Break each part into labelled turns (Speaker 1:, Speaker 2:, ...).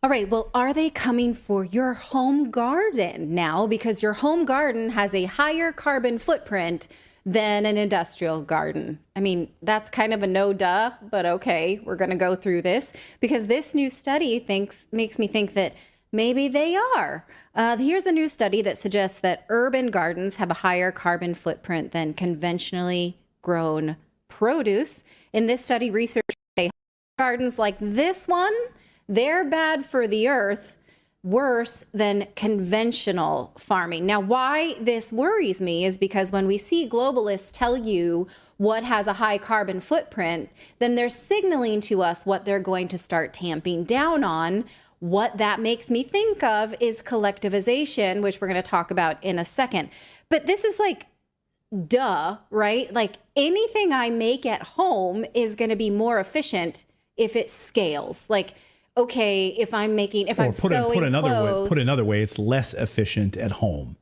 Speaker 1: All right, well, are they coming for your home garden now? Because your home garden has a higher carbon footprint than an industrial garden. I mean, that's kind of a no duh, but okay, we're going to go through this because this new study makes me think that maybe they are. Here's a new study that suggests that urban gardens have a higher carbon footprint than conventionally grown produce. In this study, researchers say gardens like this one, they're bad for the earth worse than conventional farming. Now, why this worries me is because when we see globalists tell you what has a high carbon footprint, then they're signaling to us what they're going to start tamping down on. What that makes me think of is collectivization, which we're going to talk about in a second. But this is like, duh, right? Like anything I make at home is going to be more efficient if it scales. Like, okay, if I'm sewing clothes,
Speaker 2: put another way, it's less efficient at home.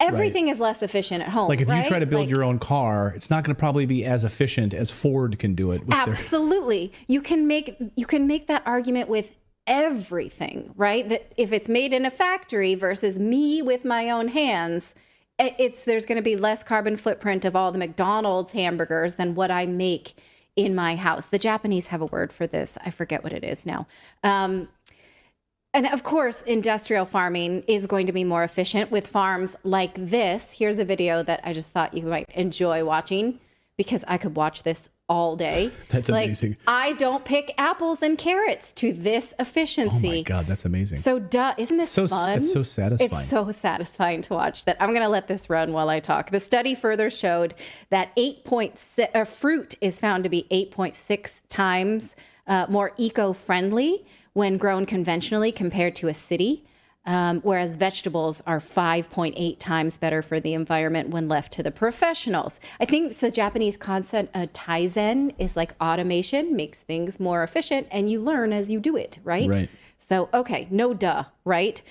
Speaker 1: Everything is less efficient at home.
Speaker 2: Like if you try to build your own car, it's not going to probably be as efficient as Ford can do it. With
Speaker 1: absolutely. You can make that argument with everything, right? That if it's made in a factory versus me with my own hands, there's going to be less carbon footprint of all the McDonald's hamburgers than what I make in my house. The Japanese have a word for this. I forget what it is now. And of course, industrial farming is going to be more efficient with farms like this. Here's a video that I just thought you might enjoy watching because I could watch this all day.
Speaker 2: That's amazing.
Speaker 1: I don't pick apples and carrots to this efficiency.
Speaker 2: Oh my God, that's amazing.
Speaker 1: So isn't this fun?
Speaker 2: It's so satisfying.
Speaker 1: It's so satisfying to watch that. I'm going to let this run while I talk. The study further showed that fruit is found to be 8.6 times more eco-friendly when grown conventionally compared to a city. Whereas vegetables are 5.8 times better for the environment when left to the professionals. I think it's the Japanese concept of Kaizen is like automation makes things more efficient and you learn as you do it, right?
Speaker 2: Right.
Speaker 1: So, okay, no duh, right?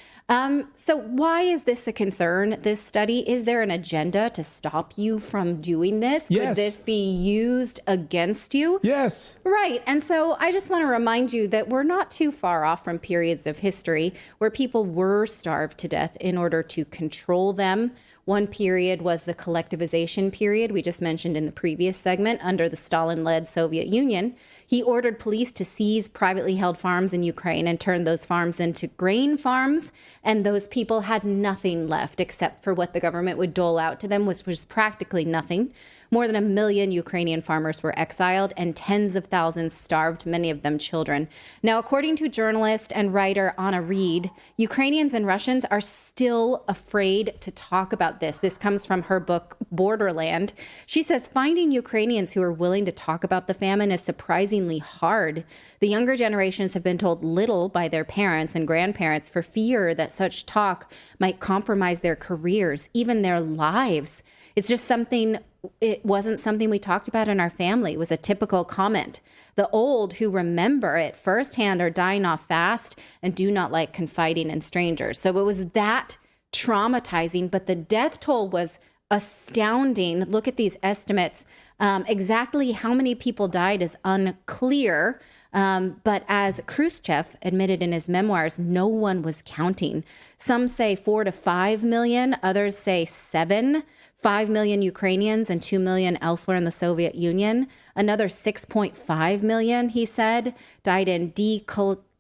Speaker 1: So why is this a concern, this study? Is there an agenda to stop you from doing this?
Speaker 2: Yes.
Speaker 1: Could this be used against you?
Speaker 2: Yes.
Speaker 1: Right. And so I just want to remind you that we're not too far off from periods of history where people were starved to death in order to control them. One period was the collectivization period we just mentioned in the previous segment under the Stalin-led Soviet Union. He ordered police to seize privately held farms in Ukraine and turn those farms into grain farms. And those people had nothing left except for what the government would dole out to them, which was practically nothing. More than 1 million Ukrainian farmers were exiled and tens of thousands starved, many of them children. Now, according to journalist and writer Anna Reid, Ukrainians and Russians are still afraid to talk about this. This comes from her book, Borderland. She says finding Ukrainians who are willing to talk about the famine is surprisingly hard. The younger generations have been told little by their parents and grandparents for fear that such talk might compromise their careers, even their lives. It wasn't something we talked about in our family. It was a typical comment. The old who remember it firsthand are dying off fast and do not like confiding in strangers. So it was that traumatizing, but the death toll was astounding. Look at these estimates. Exactly how many people died is unclear. But as Khrushchev admitted in his memoirs, no one was counting. Some say 4 to 5 million, others say 5 million Ukrainians and 2 million elsewhere in the Soviet Union. Another 6.5 million, he said, died in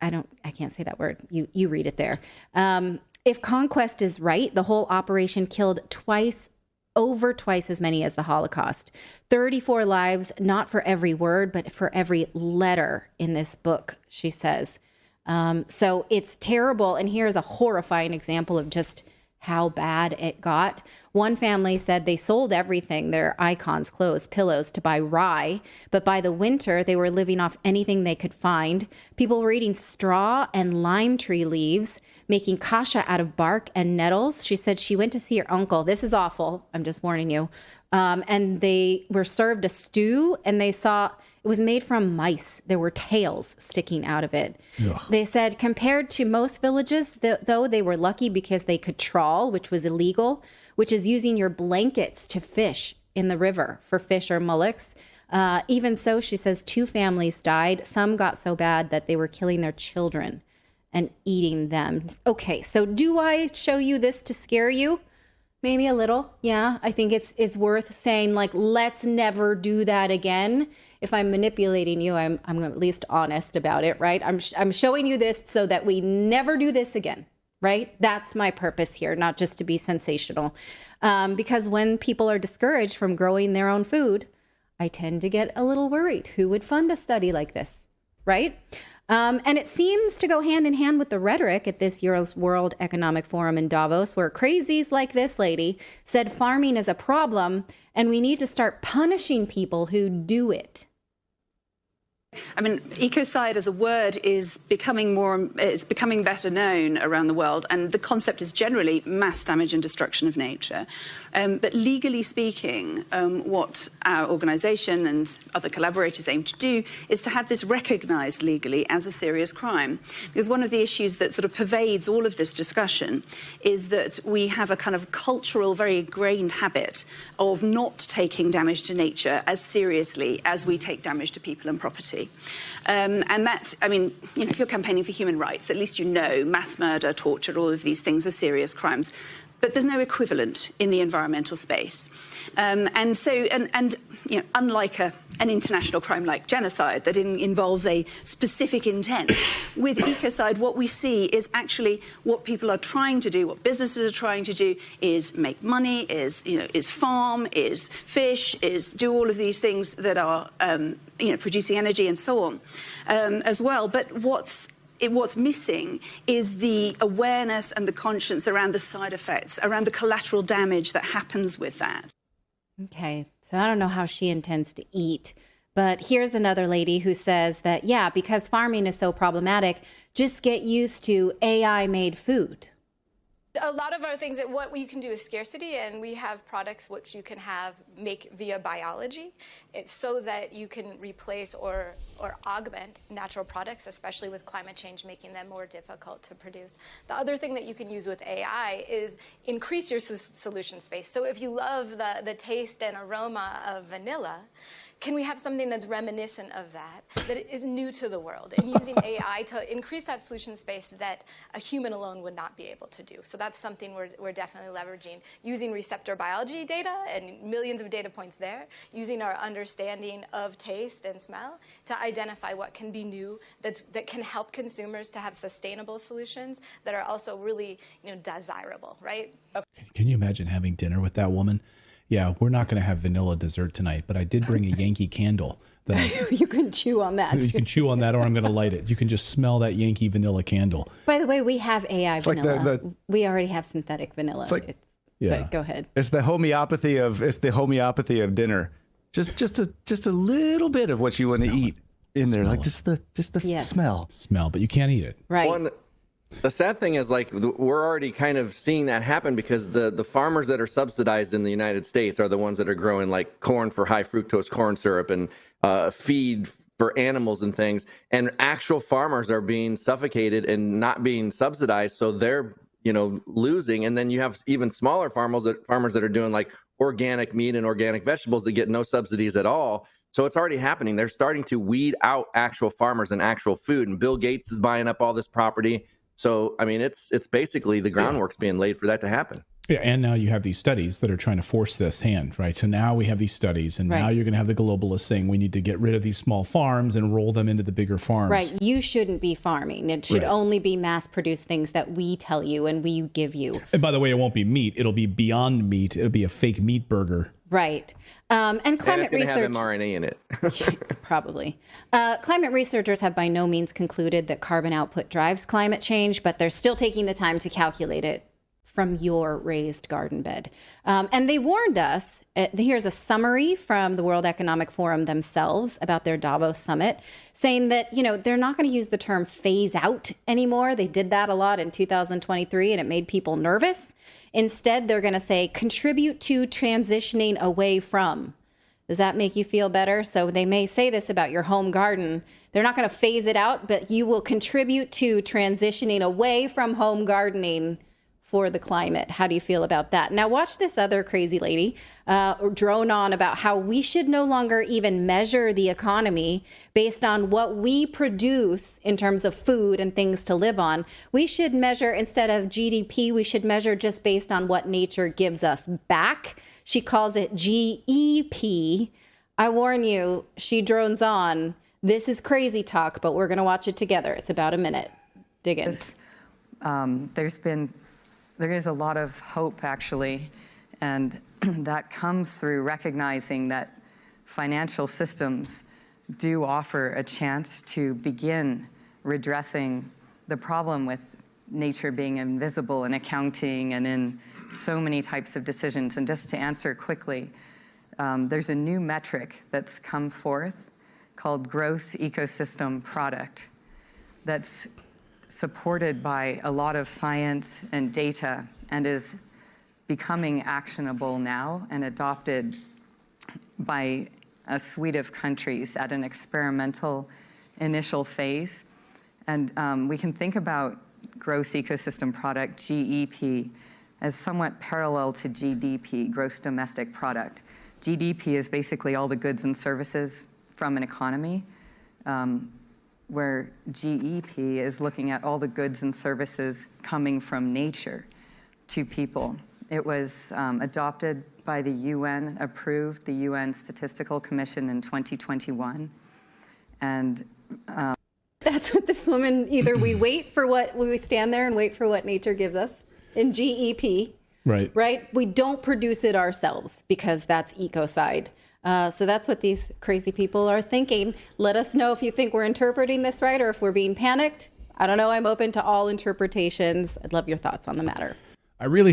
Speaker 1: I can't say that word. You read it there. If conquest is right, the whole operation killed over twice as many as the Holocaust. 34 lives, not for every word, but for every letter in this book, she says. So it's terrible. And here's a horrifying example of just how bad it got. One family said they sold everything, their icons, clothes, pillows, to buy rye. But by the winter, they were living off anything they could find. People were eating straw and lime tree leaves, making kasha out of bark and nettles. She said she went to see her uncle. This is awful. I'm just warning you. And they were served a stew, and they saw it was made from mice. There were tails sticking out of it. Ugh. They said compared to most villages, though, they were lucky because they could trawl, which was illegal, which is using your blankets to fish in the river for fish or mullocks. Even so, she says 2 families died. Some got so bad that they were killing their children and eating them. Okay, so do I show you this to scare you? Maybe a little. Yeah, I think it's worth saying, like, let's never do that again. If I'm manipulating you, I'm at least honest about it, right? I'm showing you this so that we never do this again, right? That's my purpose here, not just to be sensational. Because when people are discouraged from growing their own food, I tend to get a little worried. Who would fund a study like this, right? And it seems to go hand in hand with the rhetoric at this year's World Economic Forum in Davos, where crazies like this lady said farming is a problem and we need to start punishing people who do it.
Speaker 3: I mean, ecocide as a word is becoming better known around the world, and the concept is generally mass damage and destruction of nature. But legally speaking, what our organisation and other collaborators aim to do is to have this recognised legally as a serious crime. Because one of the issues that sort of pervades all of this discussion is that we have a kind of cultural, very ingrained habit of not taking damage to nature as seriously as we take damage to people and property. And that, I mean, you know, if you're campaigning for human rights, at least you know mass murder, torture, all of these things are serious crimes. But there's no equivalent in the environmental space. And so, you know, unlike an international crime like genocide that involves a specific intent, with ecocide, what we see is actually what people are trying to do, what businesses are trying to do, is make money, is farm, is fish, is do all of these things that are, producing energy and so on, as well. But what's missing is the awareness and the conscience around the side effects, around the collateral damage that happens with that.
Speaker 1: Okay, so I don't know how she intends to eat, but here's another lady who says that, yeah, because farming is so problematic, just get used to AI-made food.
Speaker 4: A lot of our things, what you can do is scarcity, and we have products which you can make via biology. It's so that you can replace or augment natural products, especially with climate change making them more difficult to produce. The other thing that you can use with AI is increase your solution space. So if you love the taste and aroma of vanilla, can we have something that's reminiscent of that is new to the world, and using AI to increase that solution space that a human alone would not be able to do? So that's something we're definitely leveraging, using receptor biology data and millions of data points there, using our understanding of taste and smell to identify what can be new that can help consumers to have sustainable solutions that are also really desirable, right?
Speaker 2: Can you imagine having dinner with that woman? Yeah, we're not going to have vanilla dessert tonight, but I did bring a Yankee candle that
Speaker 1: You can chew on that.
Speaker 2: you can chew on that, or I'm going to light it. You can just smell that Yankee vanilla candle.
Speaker 1: By the way, we have AI vanilla.
Speaker 5: Like
Speaker 1: we already have synthetic vanilla. But go ahead.
Speaker 5: It's the homeopathy of dinner. Just a little bit of what you want to eat in there, like just the
Speaker 1: Yes.
Speaker 5: smell.
Speaker 2: Smell, but you can't eat it.
Speaker 1: Right.
Speaker 6: The sad thing is, like, we're already kind of seeing that happen because the farmers that are subsidized in the United States are the ones that are growing like corn for high fructose corn syrup and feed for animals and things. And actual farmers are being suffocated and not being subsidized. So they're, losing. And then you have even smaller farmers that are doing like organic meat and organic vegetables that get no subsidies at all. So it's already happening. They're starting to weed out actual farmers and actual food. And Bill Gates is buying up all this property. So, I mean, it's basically the groundwork's being laid for that to happen.
Speaker 2: Yeah, and now you have these studies that are trying to force this hand, right? So now we have these studies, and now you're going to have the globalists saying we need to get rid of these small farms and roll them into the bigger farms.
Speaker 1: Right. You shouldn't be farming. It should only be mass-produced things that we tell you and we give you.
Speaker 2: And by the way, it won't be meat. It'll be Beyond Meat. It'll be a fake meat burger.
Speaker 1: Right. And climate
Speaker 6: and it's
Speaker 1: research.
Speaker 6: Have mRNA in it.
Speaker 1: Probably. Climate researchers have by no means concluded that carbon output drives climate change, but they're still taking the time to calculate it from your raised garden bed. And they warned us, here's a summary from the World Economic Forum themselves about their Davos summit, saying that, they're not going to use the term phase out anymore. They did that a lot in 2023 and it made people nervous. Instead, they're going to say contribute to transitioning away from. Does that make you feel better? So they may say this about your home garden. They're not going to phase it out, but you will contribute to transitioning away from home gardening for the climate. How do you feel about that? Now watch this other crazy lady drone on about how we should no longer even measure the economy based on what we produce in terms of food and things to live on. We should measure, instead of GDP, we should measure just based on what nature gives us back. She calls it GEP. I warn you, she drones on. This is crazy talk, but we're going to watch it together. It's about a minute. Dig in.
Speaker 7: There is a lot of hope, actually, and that comes through recognizing that financial systems do offer a chance to begin redressing the problem with nature being invisible in accounting and in so many types of decisions. And just to answer quickly, there's a new metric that's come forth called gross ecosystem product that's supported by a lot of science and data and is becoming actionable now and adopted by a suite of countries at an experimental initial phase. And we can think about gross ecosystem product, GEP, as somewhat parallel to GDP, gross domestic product. GDP is basically all the goods and services from an economy, where GEP is looking at all the goods and services coming from nature to people. It was adopted by the UN, approved the UN Statistical Commission in 2021. And
Speaker 1: that's what this woman, either we stand there and wait for what nature gives us in GEP, right? We don't produce it ourselves because that's ecocide. So that's what these crazy people are thinking. Let us know if you think we're interpreting this right or if we're being panicked. I don't know. I'm open to all interpretations. I'd love your thoughts on the matter.
Speaker 2: I really